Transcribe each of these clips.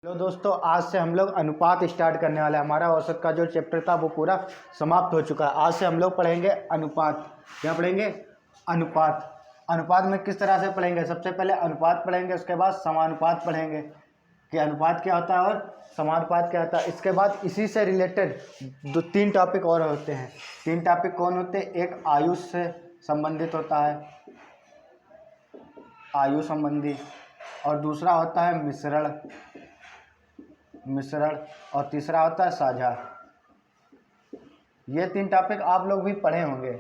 Hello दोस्तों, आज से हम लोग अनुपात स्टार्ट करने वाले हैं। हमारा औसत का जो चैप्टर था वो पूरा समाप्त हो चुका है। आज से हम लोग पढ़ेंगे अनुपात। क्या पढ़ेंगे? अनुपात। अनुपात में किस तरह से पढ़ेंगे? सबसे पहले अनुपात पढ़ेंगे, उसके बाद समानुपात पढ़ेंगे कि अनुपात क्या होता है और समानुपात क्या होता है। इसके बाद इसी से रिलेटेड तीन टॉपिक और होते हैं। तीन टॉपिक कौन होते हैं? एक आयु से संबंधित होता है, आयु संबंधी, और दूसरा होता है मिश्रण, और तीसरा होता है साझा। ये तीन टॉपिक आप लोग भी पढ़े होंगे,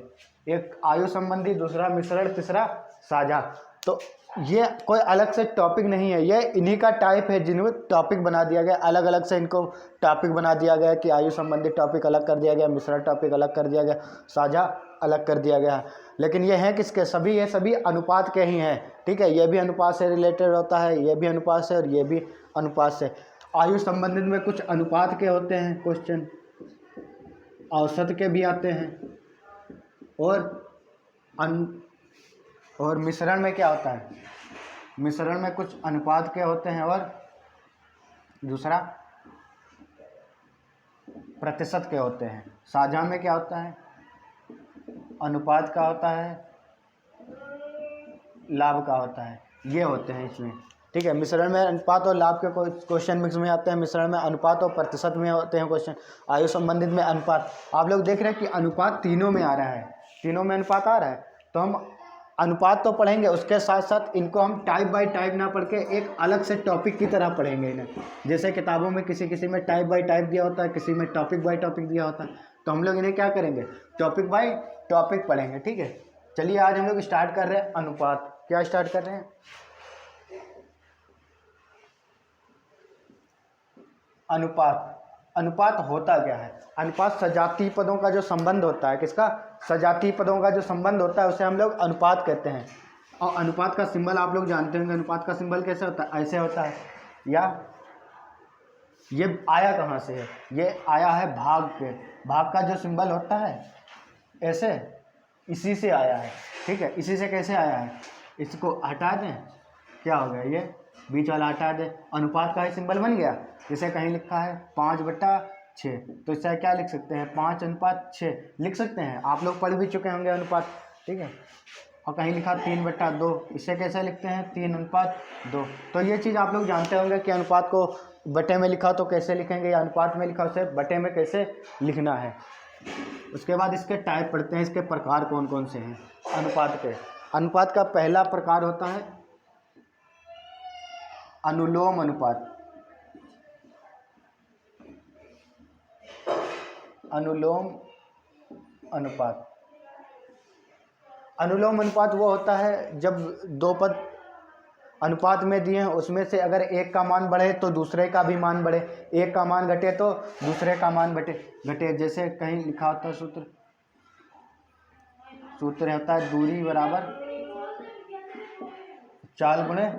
एक आयु संबंधी, दूसरा मिश्रण, तीसरा साझा। तो ये कोई अलग से टॉपिक नहीं है, ये इन्हीं का टाइप है जिनमें टॉपिक बना दिया गया। अलग अलग से इनको टॉपिक बना दिया गया कि आयु संबंधी टॉपिक अलग कर दिया गया, मिश्रण टॉपिक अलग कर दिया गया, साझा अलग कर दिया गया। लेकिन ये हैं किसके? सभी ये सभी अनुपात के ही हैं। ठीक है, ये भी अनुपात से रिलेटेड होता है, ये भी अनुपात से, और ये भी अनुपात से। आयु संबंधित में कुछ अनुपात के होते हैं क्वेश्चन, औसत के भी आते हैं, और मिश्रण में क्या होता है? मिश्रण में कुछ अनुपात के होते हैं और दूसरा प्रतिशत के होते हैं। साझा में क्या होता है? अनुपात का होता है, लाभ का होता है, ये होते हैं इसमें। ठीक है, मिश्रण में अनुपात और लाभ के क्वेश्चन मिक्स में आते हैं। मिश्रण में अनुपात और प्रतिशत में होते हैं क्वेश्चन। आयु संबंधित में अनुपात। आप लोग देख रहे हैं कि अनुपात तीनों में आ रहा है, तीनों में अनुपात आ रहा है। तो हम अनुपात तो पढ़ेंगे, उसके साथ साथ इनको हम टाइप बाय टाइप ना पढ़ के एक अलग से टॉपिक की तरह पढ़ेंगे इन्हें। जैसे किताबों में किसी में टाइप बाय टाइप दिया होता है, किसी में टॉपिक बाय टॉपिक दिया होता है, तो हम लोग इन्हें क्या करेंगे? टॉपिक बाय टॉपिक पढ़ेंगे। ठीक है, चलिए आज हम लोग स्टार्ट कर रहे हैं अनुपात। क्या स्टार्ट कर रहे हैं? अनुपात। अनुपात होता क्या है? अनुपात सजातीय पदों का जो संबंध होता है, किसका? सजातीय पदों का जो संबंध होता है उसे हम लोग अनुपात कहते हैं। और अनुपात का सिंबल आप लोग जानते होंगे। अनुपात का सिंबल कैसे होता है? ऐसे होता है, या ये आया कहाँ से है? ये आया है भाग के। भाग का जो सिंबल होता है ऐसे, इसी से आया है। ठीक है, इसी से कैसे आया है? इसको हटा दें, क्या हो गया? ये बीच वाला हटा दें, अनुपात का ही सिंबल बन गया। जैसे कहीं लिखा है 5/6, तो इससे क्या लिख सकते हैं? 5:6 लिख सकते हैं। आप लोग पढ़ भी चुके होंगे अनुपात। ठीक है, और कहीं लिखा 3/2, इससे कैसे लिखते हैं? 3:2। तो ये चीज़ आप लोग जानते होंगे कि अनुपात को बटे में लिखा तो कैसे लिखेंगे, या अनुपात में लिखा उसे बटे में कैसे लिखना है। उसके बाद इसके टाइप पढ़ते हैं, इसके प्रकार कौन कौन से हैं अनुपात के। अनुपात का पहला प्रकार होता है अनुलोम अनुपात। अनुलोम अनुपात। अनुलोम अनुपात वो होता है जब दो पद अनुपात में दिए हैं, उसमें से अगर एक का मान बढ़े तो दूसरे का भी मान बढ़े, एक का मान घटे तो दूसरे का मान घटे। जैसे कहीं लिखा होता है सूत्र होता है दूरी बराबर चाल गुणे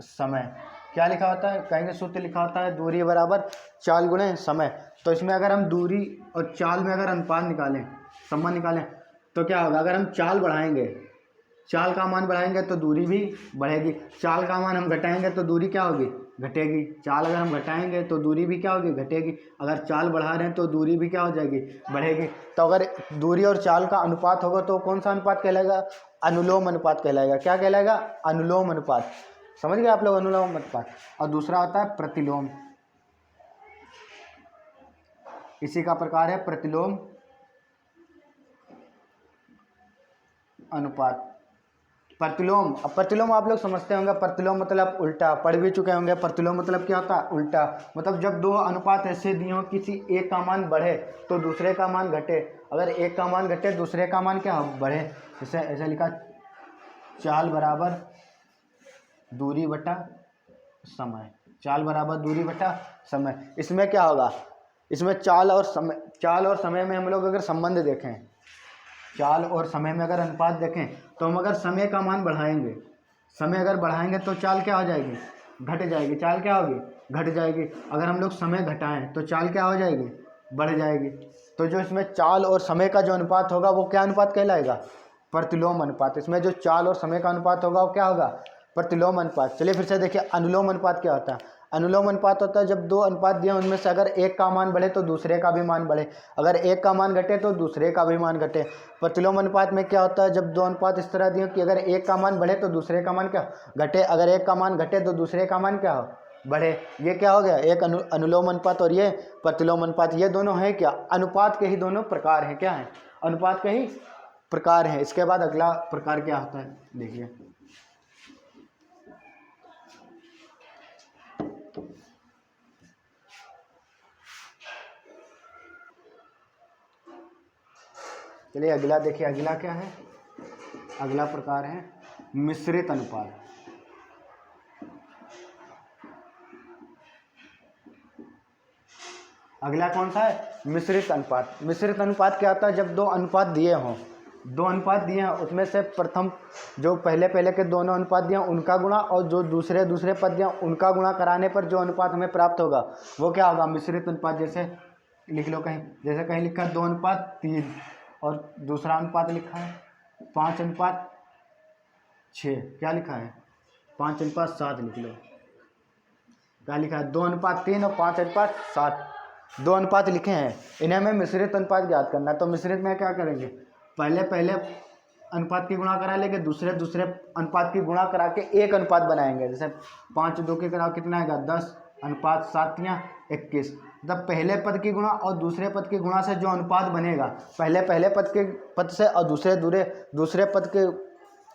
समय। क्या लिखा होता है? कहेंगे सूत्र लिखा होता है दूरी बराबर चाल गुणे समय। तो इसमें अगर हम दूरी और चाल में अगर अनुपात निकालें, संबंध निकालें, तो क्या होगा? अगर हम चाल बढ़ाएंगे, चाल का मान बढ़ाएंगे तो दूरी भी बढ़ेगी। चाल का मान हम घटाएंगे तो दूरी क्या होगी? घटेगी। चाल अगर हम घटाएंगे तो दूरी भी क्या होगी? घटेगी। अगर चाल बढ़ा रहे हैं तो दूरी भी क्या हो जाएगी? बढ़ेगी। तो अगर दूरी और चाल का अनुपात होगा तो कौन सा अनुपात कहलाएगा? अनुलोम अनुपात कहलाएगा। क्या कहलाएगा? अनुलोम अनुपात। समझ गए आप लोग? अनुलोम अनुपात। और दूसरा होता है प्रतिलोम। इसी का प्रकार है प्रतिलोम अनुपात। प्रतिलोम, अब प्रतिलोम आप लोग समझते होंगे। प्रतिलोम मतलब उल्टा, पढ़ भी चुके होंगे। प्रतिलोम मतलब क्या होता है? उल्टा। मतलब जब दो अनुपात ऐसे दिए हो, किसी एक का मान बढ़े तो दूसरे का मान घटे, अगर एक का मान घटे दूसरे का मान क्या बढ़े। जैसे ऐसे लिखा चाल बराबर दूरी बटा समय। चाल बराबर दूरी बटा समय। इसमें क्या होगा? इसमें चाल और समय में हम लोग अगर संबंध देखें, चाल और समय में अगर अनुपात देखें, तो हम अगर समय का मान बढ़ाएंगे, समय अगर बढ़ाएंगे तो चाल क्या हो जाएगी? घट जाएगी। चाल क्या होगी? घट जाएगी। अगर हम लोग समय घटाएं तो चाल क्या हो जाएगी? बढ़ जाएगी। तो जो इसमें चाल और समय का जो अनुपात होगा वो क्या अनुपात कहलाएगा? प्रतिलोम अनुपात। इसमें जो चाल और समय का अनुपात होगा वो क्या होगा? प्रतिलोम अनुपात। चलिए फिर से देखिए अनुलोम अनुपात क्या होता है। अनुलोम अनुपात होता है जब दो अनुपात दिए उनमें से अगर एक का मान बढ़े तो दूसरे का भी मान बढ़े, अगर एक का मान घटे तो दूसरे का भी मान घटे। प्रतिलोम अनुपात में क्या होता है, जब दो अनुपात इस तरह दिए कि अगर एक का मान बढ़े तो दूसरे का मान क्या घटे, अगर एक का मान घटे तो दूसरे का मान क्या हो बढ़े। ये क्या हो गया, एक अनुलोम अनुपात और ये प्रतिलोम अनुपात, ये दोनों हैं क्या अनुपात के ही दोनों प्रकार हैं, क्या है अनुपात के ही प्रकार हैं। इसके बाद अगला प्रकार क्या होता है देखिए, चलिए अगला देखिए, अगला क्या है, अगला प्रकार है मिश्रित अनुपात। अगला कौन सा है, मिश्रित अनुपात। मिश्रित अनुपात क्या होता है, जब दो अनुपात दिए हों, दो अनुपात दिए हैं उसमें से प्रथम जो पहले के दोनों अनुपात दिए उनका गुणा और जो दूसरे पद दिए उनका गुणा कराने पर जो अनुपात हमें प्राप्त होगा वो क्या होगा, मिश्रित अनुपात। जैसे लिख लो कहीं, जैसे कहीं लिखा है 2:3 और दूसरा अनुपात लिखा है 5:6, क्या लिखा है 5:7 लिख लो, क्या लिखा है 2:3 और 5:7, दो अनुपात लिखे हैं, इन्हें हमें मिश्रित अनुपात ज्ञात करना है। तो मिश्रित में क्या करेंगे, पहले अनुपात की गुणा करा लेंगे, दूसरे अनुपात की गुणा करा के एक अनुपात बनाएंगे। जैसे 5 2 के कराओ कितना आएगा 10:7 = 21। मतलब पहले पद की गुणा और दूसरे पद की गुणा से जो अनुपात बनेगा, पहले पद से और दूसरे पद के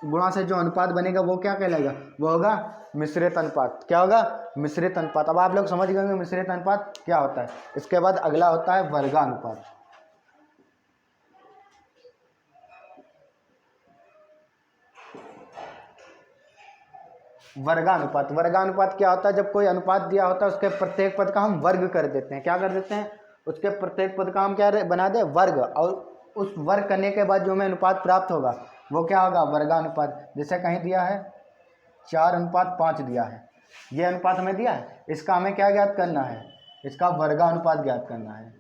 गुणा से जो अनुपात बनेगा वो क्या कहलाएगा, वो होगा मिश्रित अनुपात। क्या होगा, मिश्रित अनुपात। अब आप लोग समझ गए मिश्रित अनुपात क्या होता है। इसके बाद अगला होता है वर्गानुपात। वर्गानुपात क्या होता है, जब कोई अनुपात दिया होता है उसके प्रत्येक पद का हम वर्ग कर देते हैं। क्या कर देते हैं, उसके प्रत्येक पद का हम क्या बना दे, वर्ग, और उस वर्ग करने के बाद जो हमें अनुपात प्राप्त होगा वो क्या होगा, वर्गानुपात। जैसे कहीं दिया है 4:5 दिया है, ये अनुपात हमें दिया है, इसका हमें क्या ज्ञात करना है, इसका वर्गानुपात ज्ञात करना है,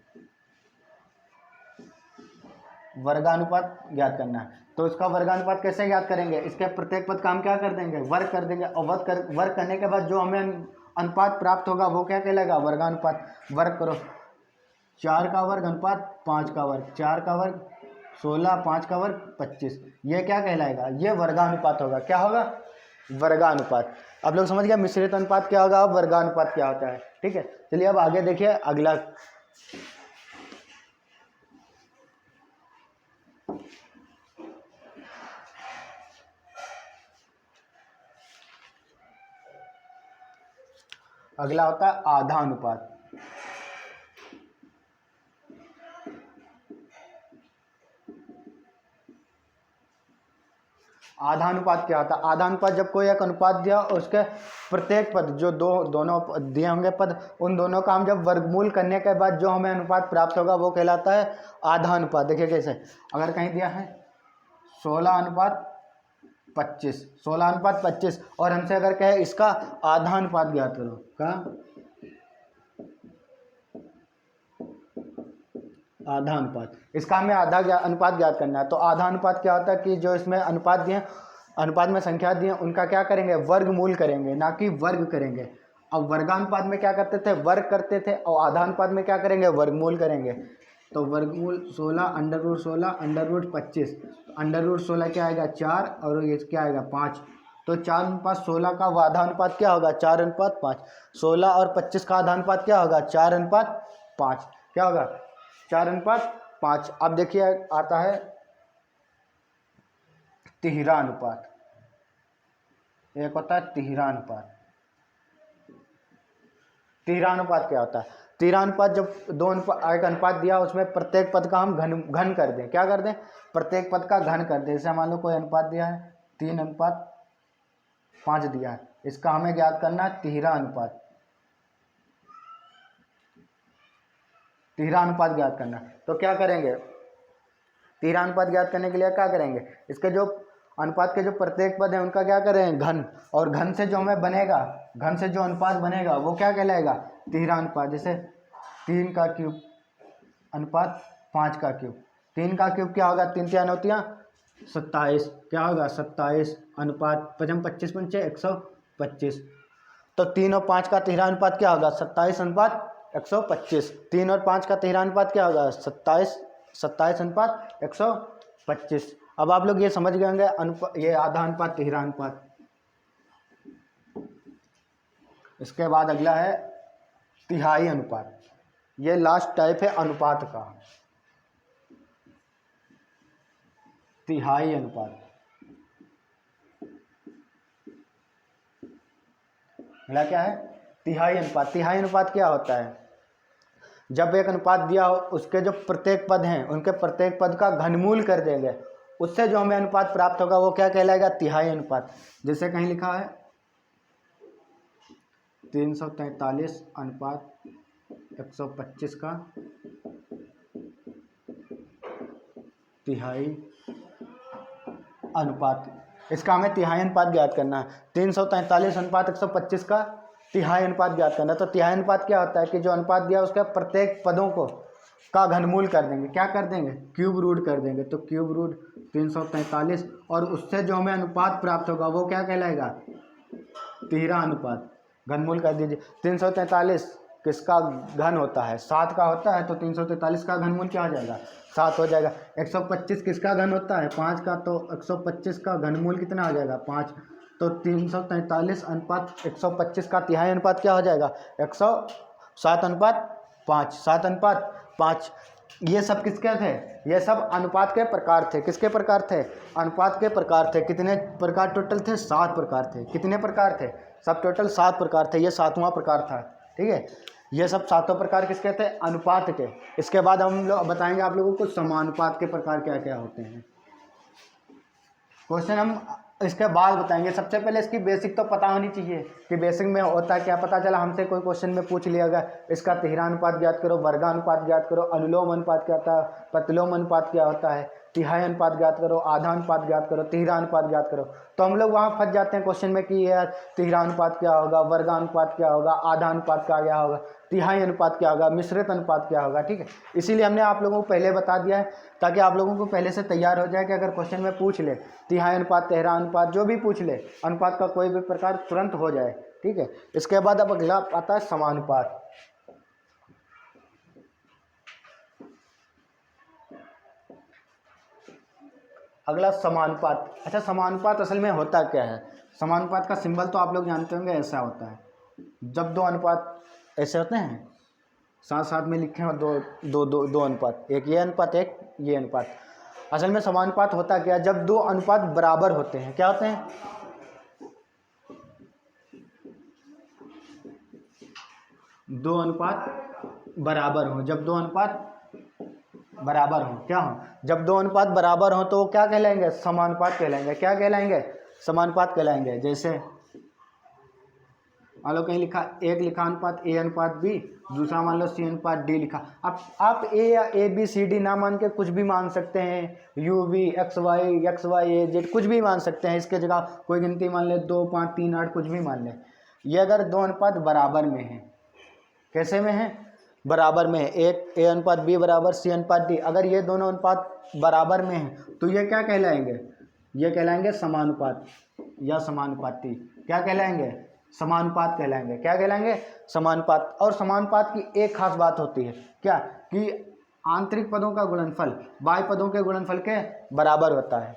वर्गानुपात ज्ञात करना है। तो इसका वर्गानुपात कैसे ज्ञात करेंगे, इसके प्रत्येक पद का हम क्या कर देंगे, वर्ग कर देंगे, और वर्ग करने के बाद जो हमें अनुपात प्राप्त होगा वो क्या कहलाएगा, वर्गानुपात। वर्ग करो, 4 का वर्ग अनुपात 5 का वर्ग, 4 का वर्ग 16, 5 का वर्ग 25, ये क्या कहलाएगा, ये वर्गानुपात होगा। क्या होगा, वर्गानुपात। आप लोग समझ गए मिश्रित अनुपात क्या होगा, वर्गानुपात क्या होता है। ठीक है, चलिए अब आगे देखिए अगला। अगला होता है आधा अनुपात। आधा अनुपात क्या होता है, आधा अनुपात जब कोई एक अनुपात दिया उसके प्रत्येक पद जो दोनों दिए होंगे पद, उन दोनों का हम जब वर्गमूल करने के बाद जो हमें अनुपात प्राप्त होगा वो कहलाता है आधा अनुपात। देखिए कैसे, अगर कहीं दिया है 16:25, 16:25 और हमसे अगर कहे इसका आधा अनुपात ज्ञात करो, का आधा अनुपात, इसका हमें आधा अनुपात ज्ञात करना है। तो आधा अनुपात क्या होता है कि जो इसमें अनुपात दिए, अनुपात में संख्या दी है उनका क्या करेंगे, वर्गमूल करेंगे, ना कि वर्ग करेंगे। अब वर्गानुपात में क्या करते थे, वर्ग करते थे, और आधा अनुपात में क्या करेंगे, वर्गमूल करेंगे। तो वर्गमूल 16 √16 √25, √16 क्या आएगा 4 और ये क्या आएगा 5। तो 4:16 का आधा अनुपात क्या होगा, 4:5। 16 और 25 का आधा अनुपात क्या होगा, 4:5। क्या होगा, 4:5। अब देखिए आता है तिहरा अनुपात, एक होता है तिहरा अनुपात। तिहरा अनुपात क्या होता है, तिहरा अनुपात जब एक अनुपात दिया उसमें प्रत्येक पद का हम घन कर दें। क्या कर दें, प्रत्येक पद का घन कर दें। जैसे मान लो कोई अनुपात दिया है 3:5 दिया है, इसका हमें ज्ञात करना है तिहरा अनुपात। तिहरा अनुपात ज्ञात करना, तो क्या करेंगे, तिहरा अनुपात ज्ञात करने के लिए क्या करेंगे, इसके जो अनुपात के जो प्रत्येक पद है उनका क्या करें, घन, और घन से जो हमें बनेगा, घन से जो अनुपात बनेगा वो क्या कहलाएगा, तिहरा अनुपात। जैसे 3 का क्यूब अनुपात 5 का क्यूब, 3 का क्यूब क्या होगा, 3 3 9 27, क्या होगा 27 अनुपात 5 25 125। तो 3 और 5 का तिहरा अनुपात क्या होगा? 27:125। 3 और 5 का तिहरा अनुपात क्या होगा? 27:125। अब आप लोग ये समझ गए होंगे ये आधा अनुपात तिहरा अनुपात। इसके बाद अगला है तिहाई अनुपात। ये लास्ट टाइप है अनुपात का, तिहाई अनुपात। अगला क्या है? तिहाई अनुपात। तिहाई अनुपात क्या होता है? जब एक अनुपात दिया हो, उसके जो प्रत्येक पद हैं उनके प्रत्येक पद का घनमूल कर देंगे, उससे जो हमें अनुपात प्राप्त होगा वो क्या कहलाएगा? तिहाई अनुपात। जैसे कहीं लिखा है 343 अनुपात 125 का तिहाई अनुपात। इसका हमें तिहाई अनुपात ज्ञात करना है। 343 अनुपात 125 का तिहाई अनुपात ज्ञात करना है। तो तिहाई अनुपात क्या होता है कि जो अनुपात दिया उसके प्रत्येक पदों को का घनमूल कर देंगे। क्या कर देंगे? क्यूब रूट कर देंगे। तो क्यूब रूट 343 और उससे जो हमें अनुपात प्राप्त होगा वो क्या कहलाएगा? तिहरा अनुपात। घनमूल कर दीजिए। 343 किसका घन होता है? 7 का होता है, तो 343 का घनमूल क्या हो जाएगा? 7 हो जाएगा। 125 किसका घन होता है? 5 का, तो 125 का घनमूल कितना हो जाएगा? 5। तो 343 अनुपात 125 का तिहाई अनुपात क्या हो जाएगा? 107:5। 7:5। ये सब किसके थे? ये सब अनुपात के प्रकार थे। किसके प्रकार थे? अनुपात के प्रकार थे। कितने प्रकार टोटल थे? 7 प्रकार थे। कितने प्रकार थे? सब टोटल 7 प्रकार थे। ये 7वां प्रकार था। ठीक है, ये सब 7 प्रकार किसके थे? अनुपात के। इसके बाद हम लोग बताएंगे आप लोगों को समानुपात के प्रकार क्या क्या होते हैं। क्वेश्चन हम इसके बाद बताएंगे। सबसे पहले इसकी बेसिक तो पता होनी चाहिए कि बेसिक में होता क्या। पता चला हमसे कोई क्वेश्चन में पूछ लिया गया इसका तिहरा अनुपात ज्ञात करो, वर्गानुपात ज्ञात करो, अनुलोम अनुपात क्या होता है, प्रतिलोम अनुपात क्या होता है, तिहाई अनुपात ज्ञात करो, आधा अनुपात ज्ञात करो, तिहरा अनुपात ज्ञात करो, तो हम लोग वहाँ फंस जाते हैं क्वेश्चन में कि यार तिहरा अनुपात क्या होगा, वर्गानुपात क्या होगा, आधा अनुपात क्या होगा, तिहाई अनुपात क्या होगा, मिश्रित अनुपात क्या होगा। ठीक है, इसीलिए हमने आप लोगों को पहले बता दिया है ताकि आप लोगों को पहले से तैयार हो जाए कि अगर क्वेश्चन में पूछ ले तिहाई अनुपात, तिहरा अनुपात, जो भी पूछ ले, अनुपात का कोई भी प्रकार तुरंत हो जाए। ठीक है, इसके बाद अब अगला आता है समानुपात। अगला समानुपात। अच्छा, समानुपात असल में होता क्या है? समानुपात का सिंबल तो आप लोग जानते होंगे, ऐसा होता है जब दो अनुपात ऐसे होते हैं साथ साथ में लिखे हैं, दो अनुपात, एक ये अनुपात एक ये अनुपात। असल में समानुपात होता क्या है? जब दो अनुपात बराबर होते हैं। क्या होते हैं? दो अनुपात बराबर हो। जब दो अनुपात बराबर हो, क्या हो? जब दो अनुपात बराबर हो तो क्या कहलाएंगे? समानुपात कहलाएंगे। क्या कहलाएंगे? समानुपात कहलाएंगे। जैसे मान लो कहीं लिखा एक लिखा अनुपात ए अनुपात बी, दूसरा मान लो सी अनुपात डी लिखा। अब आप ए या ए बी सी डी ना मान के कुछ भी मान सकते हैं, U V X Y A Z कुछ भी मान सकते हैं। इसके जगह कोई गिनती मान ले, 2 5 3 8 कुछ भी मान ले। ये अगर दो अनुपात बराबर में है, कैसे में है? बराबर में है। एक ए अनुपात बी बराबर सी अनुपात डी, अगर ये दोनों अनुपात बराबर में है तो ये क्या कहलाएंगे? ये कहलाएंगे समानुपात या समानुपाती। क्या कहलाएंगे? समानुपात कहलाएंगे। क्या कहलाएंगे? समानुपात। और समानुपात की एक खास बात होती है, क्या? कि आंतरिक पदों का गुणनफल बाह्य पदों के गुणनफल के बराबर होता है।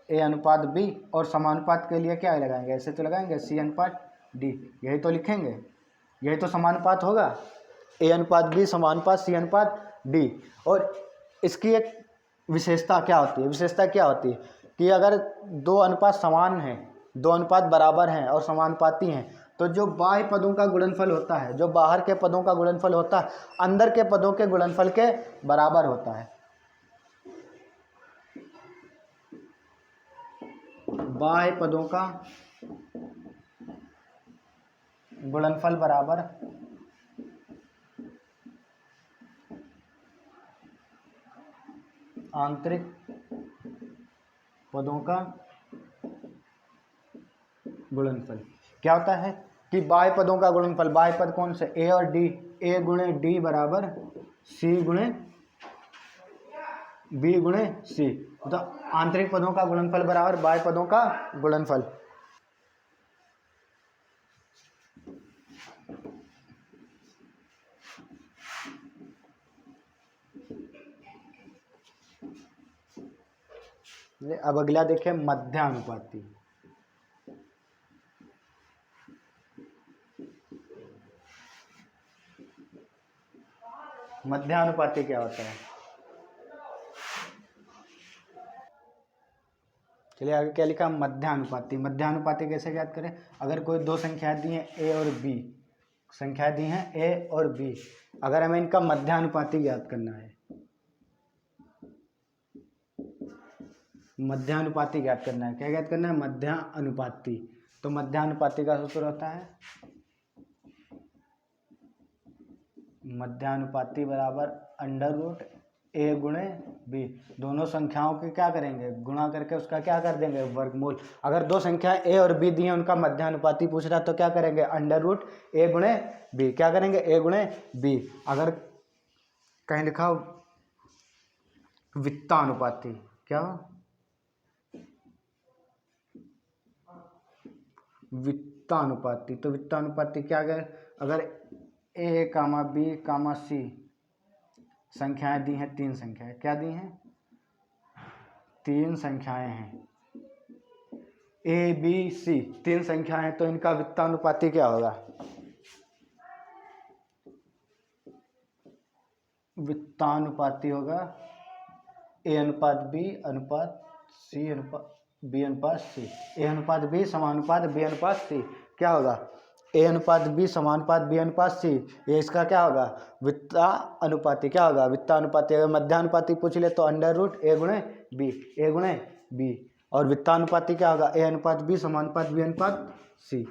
ए अनुपात बी, और समानुपात के लिए क्या लगाएंगे? ऐसे तो लगाएंगे सी अनुपात डी, यही तो लिखेंगे, यही तो समानुपात होगा। ए अनुपात बी समानुपात सी अनुपात डी। और इसकी एक विशेषता क्या होती है? विशेषता क्या होती है कि अगर दो अनुपात समान हैं, दो अनुपात बराबर हैं और समानुपाती हैं, तो जो बाह्य पदों का गुणनफल होता है, जो बाहर के पदों का गुणनफल होता है, अंदर के पदों के गुणनफल के बराबर होता है। बाह्य पदों का गुणनफल बराबर आंतरिक पदों का गुणनफल। क्या होता है कि बाह्य पदों का गुणनफल, बाह्य पद कौन से? ए और डी, ए गुणे डी बराबर सी गुणे बी गुणे सी। तो आंतरिक पदों का गुणनफल बराबर बाह्य पदों का गुणनफल। अब अगला देखें मध्यानुपाती। मध्यानुपाती क्या होता है? चलिए आगे क्या लिखा, मध्यानुपाती। मध्यानुपाती कैसे ज्ञात करें? अगर कोई दो संख्याएं दी हैं ए और बी, संख्याएं दी हैं ए और बी, अगर हमें इनका मध्यानुपाती ज्ञात करना है, मध्यानुपाती ज्ञात करना है, क्या ज्ञात करना है? मध्यानुपाती। तो मध्यानुपाती का सूत्र होता है मध्यानुपाती बराबर अंडर रूट ए गुणे बी। दोनों संख्याओं के क्या करेंगे? गुणा करके उसका क्या कर देंगे? वर्गमूल। अगर दो संख्याएं ए और बी दी हैं, उनका मध्यानुपाती पूछ रहा है तो क्या करेंगे? अंडर रूट ए गुणे बी। क्या करेंगे? ए गुणे बी। अगर कहीं लिखा हो वित्तानुपाती, क्या वित्तानुपाती, तो वित्तानुपाती क्या है? अगर ए कामा बी कामा सी संख्याएं दी हैं, तीन संख्याएं क्या दी हैं? तीन संख्याएं हैं ए बी सी, तीन संख्याएं हैं, तो इनका वित्तानुपाती क्या होगा? वित्तानुपाती होगा ए अनुपात बी अनुपात सी अनुपात बी अनुपात सी। ए अनुपात बी समानुपात बी अनुपात सी। क्या होगा? ए अनुपात बी समानुपात बी अनुपात सी। ये इसका क्या होगा? वित्तानुपाती। क्या होगा? वित्तानुपाती। अगर मध्यानुपाती पूछ ले तो अंडर रूट ए गुणे बी, ए गुणे बी। और वित्तानुपाती क्या होगा? ए अनुपात बी समानुपात बी अनुपात सी।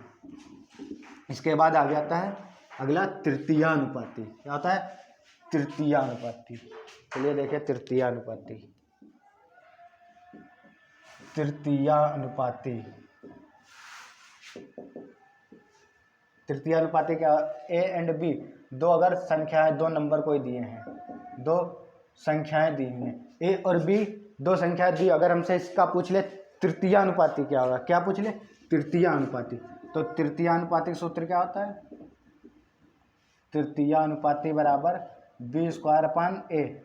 इसके बाद आ जाता है अगला तृतीयानुपाती। क्या होता है? तृतीयानुपाती। चलिए देखें तृतीयानुपाती। तृतीयानुपाती, तृतीयानुपाती क्या? ए एंड बी, दो अगर संख्याएं, दो नंबर कोई दिए हैं, दो संख्याएं दी हैं ए और बी, दो संख्याएं दी, अगर हमसे इसका पूछ ले तृतीयानुपाती क्या होगा? क्या पूछ ले? तृतीयानुपाती। तो तृतीयानुपाती सूत्र क्या होता है? तृतीयानुपाती बराबर बी स्क्वायर अपान ए।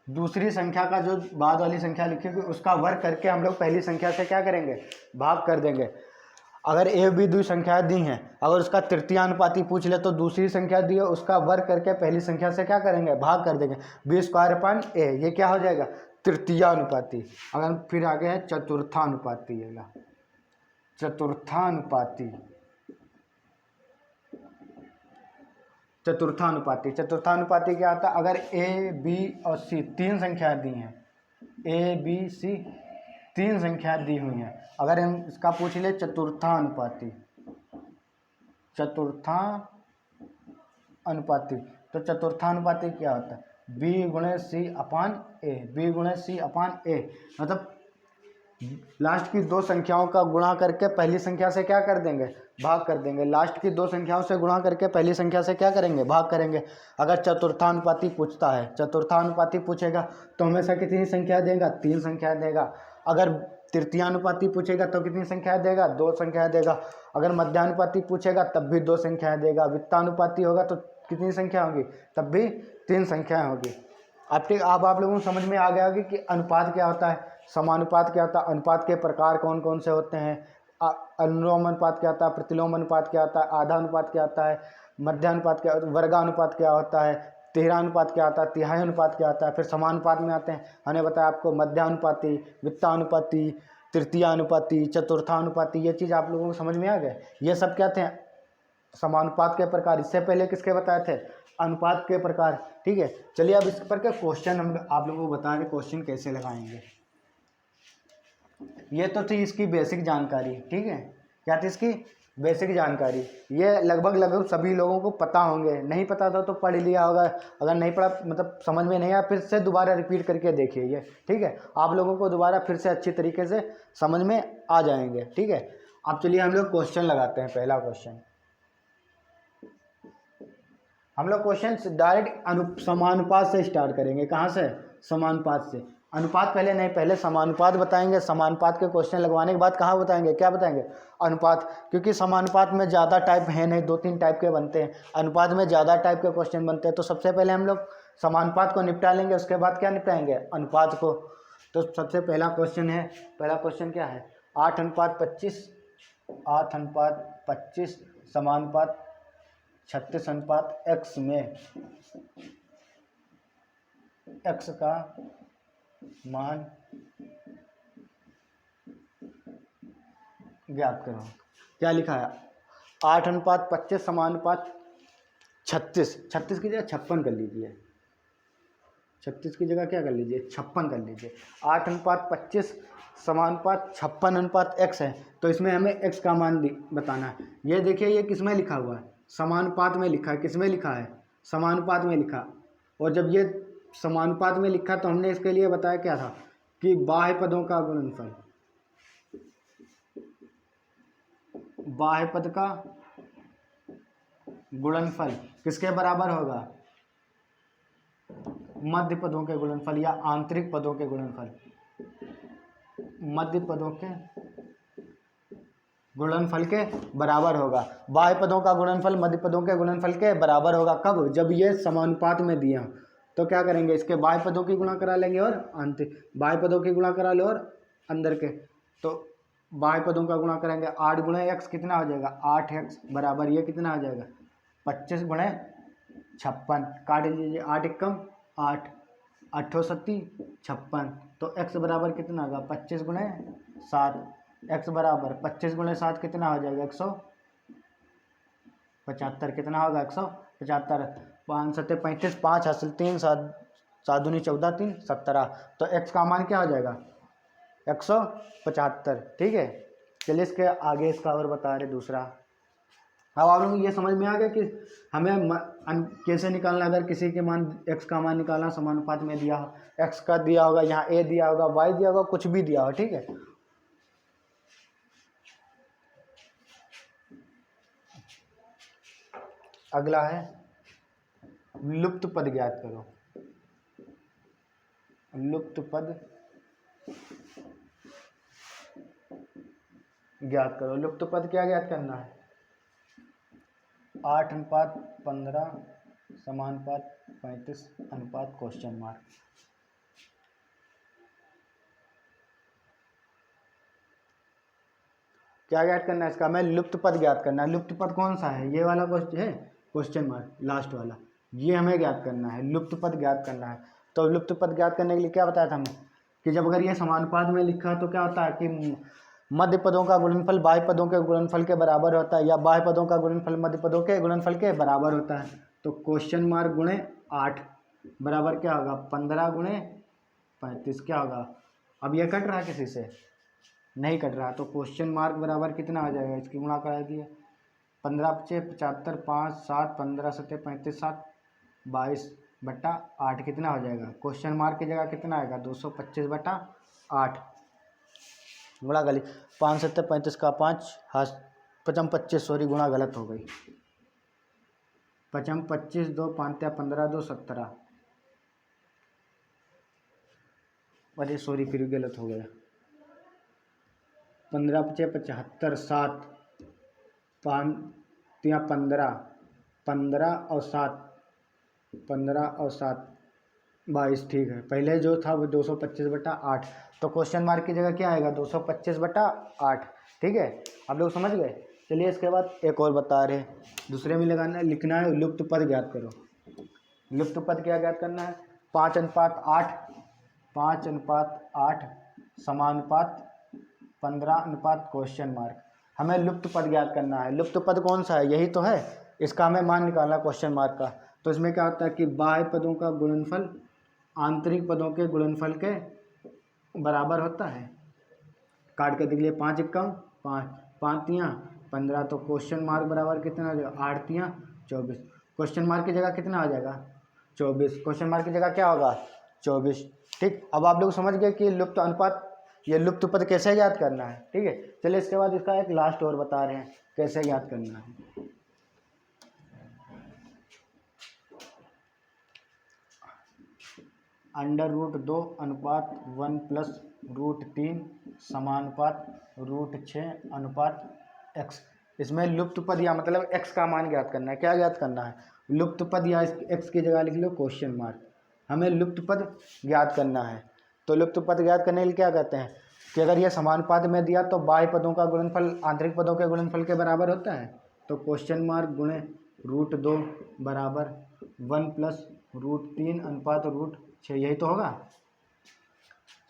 दूसरी संख्या का जो बाद वाली संख्या लिखेगी उसका वर्ग करके हम लोग पहली संख्या से क्या करेंगे? भाग कर देंगे। अगर ए बी दो संख्याएं दी हैं, अगर उसका तृतीयानुपाती पूछ ले तो दूसरी संख्या दी है उसका वर्ग करके पहली संख्या से क्या करेंगे? भाग कर देंगे। बी स्क्वायर अपान ए, ये क्या हो जाएगा? तृतीयानुपाती। अगर फिर आगे है चतुर्थानुपाती। चतुर्थानुपाती, चतुर्थानुपाती। चतुर्थानुपाती क्या आता है? अगर ए बी और सी तीन संख्याएं दी हैं, ए बी सी तीन संख्याएं दी हुई हैं, अगर हम इसका पूछ ले चतुर्थानुपाती, चतुर्थानुपाती, तो चतुर्थानुपाती क्या होता है? बी गुणे सी अपान ए, बी गुणे सी अपान ए। मतलब लास्ट की दो संख्याओं का गुणा करके पहली संख्या से क्या कर देंगे? भाग कर देंगे। लास्ट की दो संख्याओं से गुणा करके पहली संख्या से क्या करेंगे? भाग करेंगे। अगर चतुर्थानुपाती पूछता है, चतुर्थानुपाती पूछेगा तो हमेशा कितनी संख्या देगा? तीन संख्या देगा। अगर तृतीयानुपाती पूछेगा तो कितनी संख्या देगा? दो संख्या देगा। अगर मध्यानुपाती पूछेगा तब भी दो संख्याएं देगा। वित्तानुपाती होगा तो कितनी संख्या होगी? तब भी तीन संख्याएं होगी। आप लोगों को समझ में आ गया होगी कि अनुपात क्या होता है, समानुपात क्या होता है, अनुपात के प्रकार कौन कौन से होते हैं, अनुलोम अनुपात क्या होता है, प्रतिलोम अनुपात क्या होता है, आधा अनुपात क्या होता है, मध्यानुपात क्या, वर्गानुपात क्या होता है, तिहरानुपात क्या होता है, तिहाई अनुपात क्या होता है। फिर समानुपात में आते हैं, हमने बताया आपको मध्यानुपाती, वित्तानुपाती, तृतीयानुपाती, चतुर्थानुपाती। ये चीज़ आप लोगों को समझ में आ गए। ये सब क्या थे? समानुपात के प्रकार। इससे पहले किसके बताए थे? अनुपात के प्रकार। ठीक है, चलिए अब इस पर के क्वेश्चन हम आप लोगों को बता रहे क्वेश्चन कैसे लगाएंगे। ये तो थी इसकी बेसिक जानकारी। ठीक है, क्या थी इसकी बेसिक जानकारी? ये लगभग सभी लोगों को पता होंगे। नहीं पता था तो पढ़ लिया होगा, अगर नहीं पढ़ा मतलब समझ में नहीं आया फिर से दोबारा रिपीट करके देखिए ये। ठीक है, आप लोगों को दोबारा फिर से अच्छी तरीके से समझ में आ जाएंगे। ठीक है, अब चलिए हम लोग क्वेश्चन लगाते हैं। पहला क्वेश्चन हम लोग क्वेश्चन डायरेक्ट समानुपात से स्टार्ट करेंगे। कहाँ से? समानुपात से। अनुपात पहले नहीं, पहले समानुपात बताएंगे। समानुपात के क्वेश्चन लगवाने के बाद कहाँ बताएंगे? क्या बताएंगे? अनुपात। क्योंकि समानुपात में ज़्यादा टाइप है नहीं, दो तीन टाइप के बनते हैं। अनुपात में ज़्यादा टाइप के क्वेश्चन बनते हैं। तो सबसे पहले हम लोग समानुपात को निपटा लेंगे, उसके बाद क्या निपटाएंगे? अनुपात को। तो सबसे पहला क्वेश्चन है, पहला क्वेश्चन क्या है, 8:25, 8:25 समानुपात 36:x में x का मान ज्ञात करो। क्या लिखा है, 8:25 समानुपात 36, 36 की जगह 56 कर लीजिए, 36 की जगह क्या कर लीजिए 56 कर लीजिए। 8:25 समानुपात 56:x है, तो इसमें हमें x का मान बताना है। ये देखिए ये किस में लिखा हुआ है, समानुपात में लिखा है। किस में लिखा है, समानुपात में लिखा। और जब ये समानुपात में लिखा तो हमने इसके लिए बताया क्या था कि बाह्य पदों का गुणनफल, बाह्य पद का गुणनफल किसके बराबर होगा, मध्य पदों के गुणनफल या आंतरिक पदों के गुणनफल, मध्य पदों के गुणनफल के बराबर होगा। बाह्य पदों का गुणनफल मध्य पदों के गुणनफल के बराबर होगा। कब, जब ये समानुपात में दिया हो। तो क्या करेंगे, इसके बाह्य पदों की गुणा करा लेंगे और आंतरिक, बाह्य पदों की गुणा करा लो और अंदर के, तो बाह्य पदों का गुणा करेंगे। 8 गुणे x कितना हो जाएगा, 8x बराबर ये कितना हो जाएगा 25 गुणे 56, काट लीजिए, 8 एकम 8, 8 सत्ती 56, तो x बराबर कितना होगा 25 गुणे 7, x बराबर 25 गुणे 7 कितना हो जाएगा 175, कितना होगा 175, 5 7 35, 5 हासिल 3, 7 दूनी 14, 3 17, तो x का मान क्या हो जाएगा 175। ठीक है, चलिए इसके आगे इसका और बता रहे दूसरा। अब आप लोगों को ये समझ में आ गया कि हमें कैसे निकालना, अगर किसी के मान x का मान निकालना समानुपात में दिया हो, x का दिया होगा, यहाँ a दिया होगा, y दिया होगा, कुछ भी दिया हो। ठीक है, अगला है लुप्त पद ज्ञात करो। लुप्त पद ज्ञात करो। लुप्त पद क्या ज्ञात करना है, 8:15 समानुपात 35 अनुपात क्वेश्चन मार्क। क्या ज्ञात करना है इसका, हमें लुप्त पद ज्ञात करना है। लुप्त पद कौन सा है, ये वाला क्वेश्चन है, क्वेश्चन मार्क लास्ट वाला, ये हमें ज्ञात करना है, लुप्त पद ज्ञात करना है। तो लुप्त पद ज्ञात करने के लिए क्या बताया था हमें कि जब अगर ये समानुपात में लिखा तो क्या होता है कि मध्य पदों का गुणनफल बाह्य पदों के गुणनफल के बराबर होता है, या बाह्य पदों का गुणनफल मध्य पदों के गुणनफल के बराबर होता है। तो क्वेश्चन मार्क गुणे 8 बराबर क्या होगा 15 गुणे 35, क्या होगा, अब ये कट रहा है किसी से, नहीं कट रहा, तो क्वेश्चन मार्क बराबर कितना आ जाएगा, इसकी गुणा करा दिए, 15 × 5 = 75, 5 7 15 7 35 7 22/8 कितना हो जाएगा, क्वेश्चन मार्क की जगह कितना आएगा 225/8 गुणा गली 5 7 35 का 5 55 25, सॉरी गुणा गलत हो गई, 55 25 2 5 15 2 17, अरे सॉरी फिर गलत हो गया, 15 × 5 = 75, 7 5 3 15 15 और 7 15 और 7 22, ठीक है। पहले जो था वो 225/8, तो क्वेश्चन मार्क की जगह क्या आएगा 225/8। ठीक है, आप लोग समझ गए। चलिए इसके बाद एक और बता रहे हैं, दूसरे में लगाना लिखना है लुप्त पद ज्ञात करो। लुप्त पद क्या ज्ञात करना है, 5:8 5:8 समानुपात 15 अनुपात क्वेश्चन मार्क। हमें लुप्त पद ज्ञात करना है। लुप्त पद कौन सा है, यही तो है, इसका हमें मान निकालना क्वेश्चन मार्क का। तो इसमें क्या होता है कि बाह्य पदों का गुणनफल आंतरिक पदों के गुणनफल के बराबर होता है। काट के देख लिए, 5 एकम 5 5 3 15, तो क्वेश्चन मार्क बराबर कितना हो जाएगा 8 3 24, क्वेश्चन मार्क की जगह कितना आ जाएगा 24, क्वेश्चन मार्क की जगह क्या होगा 24। ठीक, अब आप लोग समझ गए कि लुप्त अनुपात, ये लुप्त पद कैसे ज्ञात करना है। ठीक है, चलिए इसके बाद इसका एक लास्ट और बता रहे हैं कैसे ज्ञात करना है। √2 अनुपात 1 + √3 समानुपात √6 अनुपात x। इसमें लुप्त पद या मतलब x का मान ज्ञात करना है। क्या ज्ञात करना है, लुप्त पद, या x की जगह लिख लो क्वेश्चन मार्क। हमें लुप्त पद ज्ञात करना है। तो लुप्त पद ज्ञात करने के लिए क्या कहते हैं कि अगर ये समानुपात में दिया तो बाह्य पदों का गुणनफल आंतरिक पदों के गुणनफल के बराबर होता है। तो क्वेश्चन मार्क गुणे √2 बराबर 1 प्लस √3 अनुपात √6, यही तो होगा।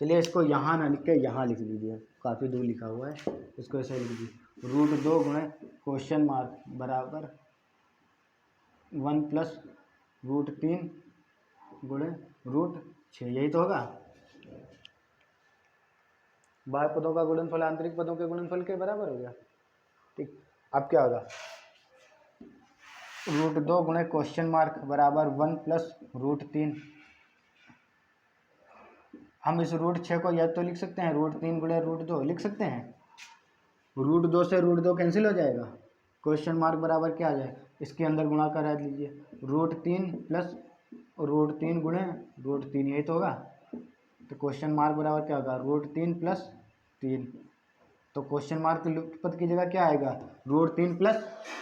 चलिए इसको यहाँ ना लिख के यहाँ लिख लीजिए, काफ़ी दूर लिखा हुआ है, इसको ऐसे लिख दीजिए √2 गुणे क्वेश्चन मार्क बराबर 1 प्लस √3 गुणे √6, यही तो होगा। बाह्य पदों का गुणनफल आंतरिक पदों के गुणनफल के बराबर हो गया। ठीक, अब क्या होगा √2 गुणे क्वेश्चन मार्क बराबर 1 प्लस √3। हम इस √6 को या तो लिख सकते हैं √3 गुणे √2 लिख सकते हैं। √2 से √2 कैंसिल हो जाएगा, क्वेश्चन मार्क बराबर क्या आ जाएगा, इसके अंदर गुणा करा लीजिए √3 प्लस √3 गुणे √3, यही तो होगा। तो क्वेश्चन मार्क बराबर क्या होगा √3 प्लस 3। तो क्वेश्चन मार्क की लुप्त पद की जगह क्या आएगा √3 प्लस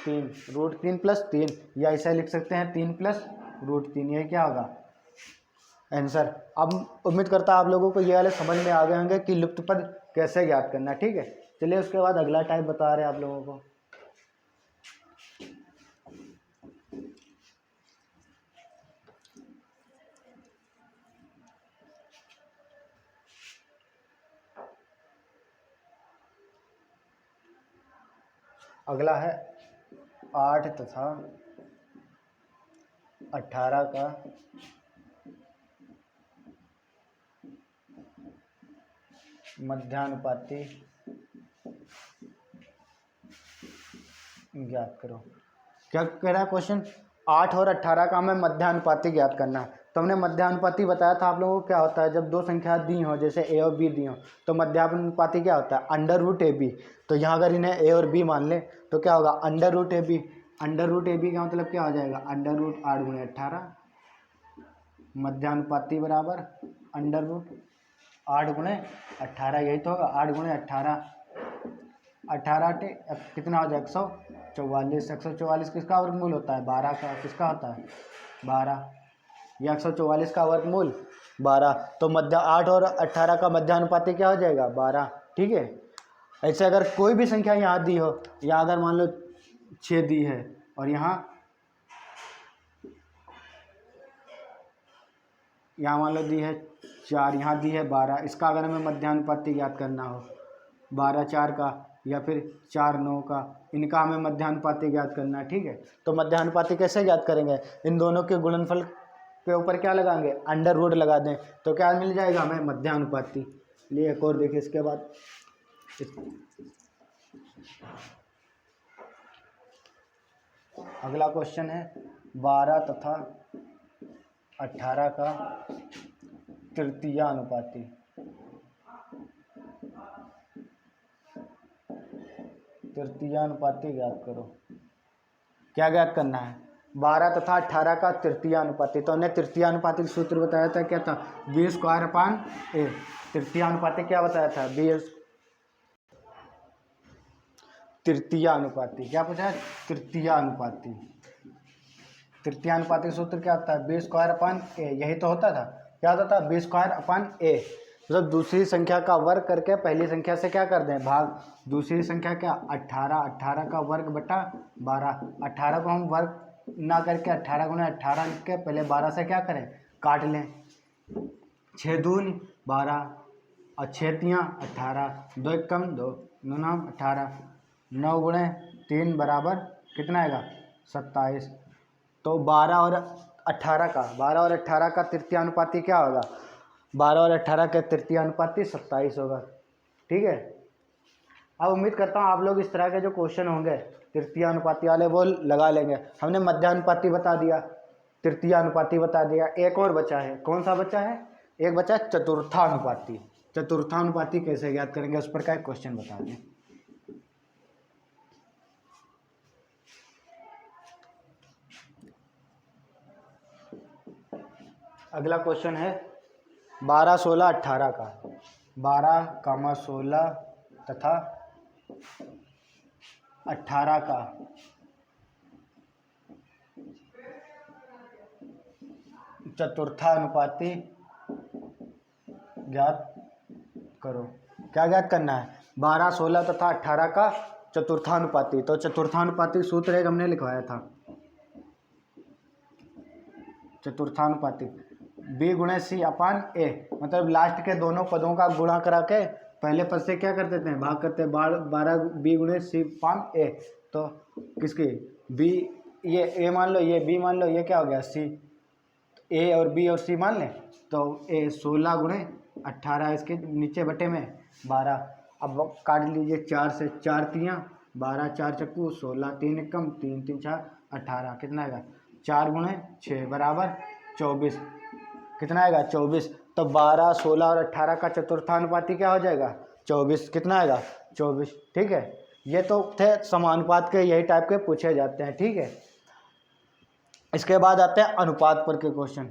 3, √3 प्लस 3, या ऐसा लिख सकते हैं 3 प्लस √3, यही क्या होगा आंसर। अब उम्मीद करता आप लोगों को ये वाले समझ में आ गए होंगे कि लुप्त पद कैसे ज्ञात करना। ठीक है, चलिए उसके बाद अगला टाइप बता रहे हैं आप लोगों को। अगला है 8 तथा 18 का मध्यानुपाती ज्ञात करो। क्या कह रहा है क्वेश्चन, 8 और 18 का हमें मध्यानुपाती ज्ञात करना है। तो हमने मध्यानुपाती बताया था आप लोगों को क्या होता है, जब दो संख्या दी हो जैसे ए और बी दी हो तो मध्यानुपाती क्या होता है √AB। तो यहाँ अगर इन्हें ए और बी मान ले तो क्या होगा √AB। √AB का मतलब क्या हो जाएगा √8 गुणे 18, मध्यानुपाती बराबर √8 गुणे 18, यही तो होगा 8 गुणे 18, 18 कितना हो जाएगा 144। 144 किसका वर्गमूल होता है 12 का, किसका होता है 12, या 144 का वर्गमूल 12। तो मध्य 8 और 18 का मध्यानुपाती क्या हो जाएगा 12। ठीक है, ऐसे अगर कोई भी संख्या यहाँ दी हो, या अगर मान लो 6 दी है और यहाँ मान लो दी है 4, यहाँ दी है 12, इसका अगर हमें मध्यानुपाती ज्ञात करना हो 12 4 का या फिर 4 9 का, इनका हमें मध्यानुपाती ज्ञात करना है। ठीक है, तो मध्यानुपाती कैसे ज्ञात करेंगे, इन दोनों के गुणनफल के ऊपर क्या लगाएंगे √ लगा दें तो क्या मिल जाएगा हमें मध्यानुपाती। लिए एक और देखिए इसके बाद अगला क्वेश्चन है 12 तथा 18 का तृतीयानुपाती। तृतीयानुपाती ज्ञात करो। क्या ज्ञात करना है 12 तथा 18 का तृतीयानुपाती। तो हमने तृतीयानुपाती सूत्र बताया था, क्या था B²/A। तृतीयानुपाती क्या बताया था तृतीयानुपाती क्या पूछा है तृतीयानुपाती। तृतीयानुपाती सूत्र क्या होता है B²/A, यही तो होता था। क्या होता था B²/A, मतलब दूसरी संख्या का वर्ग करके पहली संख्या से क्या कर दें भाग। दूसरी संख्या क्या 18, 18 का वर्ग बटा 12। 18 को हम वर्ग ना करके 18 गुणे 18 लिख के पहले 12 से क्या करें काट लें। 6 दूनी 12 और 6 तियाँ 18, 2 1 कम 2, 9 9 18, 9 गुणे 3 बराबर कितना आएगा 27। तो 12 और 18 का तृतीयानुपाती क्या होगा 12 और 18 के तृतीयानुपाती 27 होगा। ठीक है, अब उम्मीद करता हूँ आप लोग इस तरह के जो क्वेश्चन होंगे तृतीयानुपाती वाले वो लगा लेंगे। हमने मध्यानुपाती बता दिया, तृतीयानुपाती बता दिया, एक और बचा है। कौन सा बचा है, एक बचा है चतुर्थानुपाती। चतुर्थानुपाती कैसे ज्ञात करेंगे उस पर का एक क्वेश्चन बता दें। अगला क्वेश्चन है 12 16 18 का 12, 16 तथा 18 का चतुर्थानुपाती ज्ञात करो। क्या ज्ञात करना है? 12, 16 तथा 18 का चतुर्थानुपाती। तो चतुर्थानुपाती सूत्र एक हमने लिखवाया था, चतुर्थानुपाती b गुणे सी अपान ए, मतलब लास्ट के दोनों पदों का गुणा करा के पहले पद से क्या कर देते हैं, भाग करते हैं। 12 b गुणे सी अपान ए, तो किसकी b, ये a मान लो, ये b मान लो, ये क्या हो गया c, a और b और c मान लें, तो a 16 गुणे 18 इसके नीचे बटे में 12। अब काट लीजिए 4 से, 4 तियाँ 12, 4 चक्कू 16, 3 एकम 3, 3 4 18, कितना आएगा 4 गुणे 6 बराबर 24, कितना आएगा 24। तो 12, 16 और 18 का चतुर्थानुपाती क्या हो जाएगा 24, कितना आएगा 24। ठीक है, ये तो थे समानुपात के, यही टाइप के पूछे जाते हैं। ठीक है, इसके बाद आते हैं अनुपात पर के क्वेश्चन।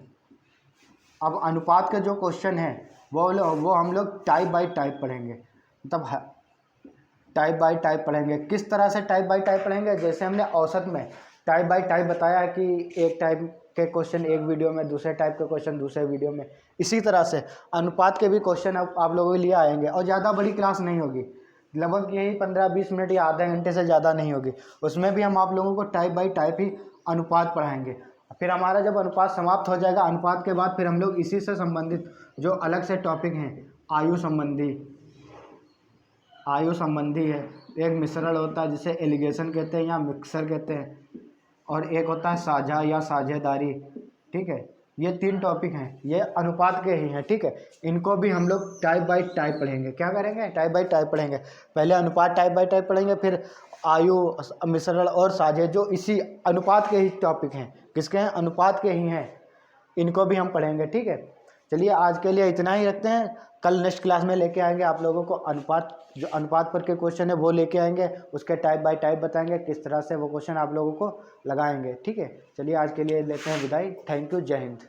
अब अनुपात के जो क्वेश्चन है वो हम लोग टाइप बाय टाइप पढ़ेंगे, मतलब टाइप बाय टाइप पढ़ेंगे। किस तरह से टाइप बाय टाइप पढ़ेंगे? जैसे हमने औसत में टाइप बाय टाइप बताया कि एक टाइप के क्वेश्चन एक वीडियो में, दूसरे टाइप के क्वेश्चन दूसरे वीडियो में, इसी तरह से अनुपात के भी क्वेश्चन आप लोगों के लिए आएंगे। और ज़्यादा बड़ी क्लास नहीं होगी, लगभग यही 15-20 मिनट या आधे घंटे से ज़्यादा नहीं होगी। उसमें भी हम आप लोगों को टाइप बाय टाइप ही अनुपात पढ़ाएंगे। फिर हमारा जब अनुपात समाप्त हो जाएगा, अनुपात के बाद फिर हम लोग इसी से संबंधित जो अलग से टॉपिक हैं, आयु संबंधी है, एक मिश्रण होता है जिसे एलिगेशन कहते हैं या मिक्सर कहते हैं, और एक होता है साझा या साझेदारी। ठीक है, ये 3 टॉपिक हैं, ये अनुपात के ही हैं। ठीक है, इनको भी हम लोग टाइप बाय टाइप पढ़ेंगे। क्या करेंगे? टाइप बाय टाइप पढ़ेंगे। पहले अनुपात टाइप बाय टाइप पढ़ेंगे, फिर आयु, मिश्रण और साझे, जो इसी अनुपात के ही टॉपिक हैं। किसके हैं? अनुपात के ही हैं, इनको भी हम पढ़ेंगे। ठीक है, चलिए आज के लिए इतना ही रखते हैं। कल नेक्स्ट क्लास में लेके आएंगे आप लोगों को अनुपात, जो अनुपात पर के क्वेश्चन है वो लेके आएंगे, उसके टाइप बाय टाइप बताएंगे किस तरह से वो क्वेश्चन आप लोगों को लगाएंगे। ठीक है, चलिए आज के लिए लेते हैं विदाई। थैंक यू, जय हिंद।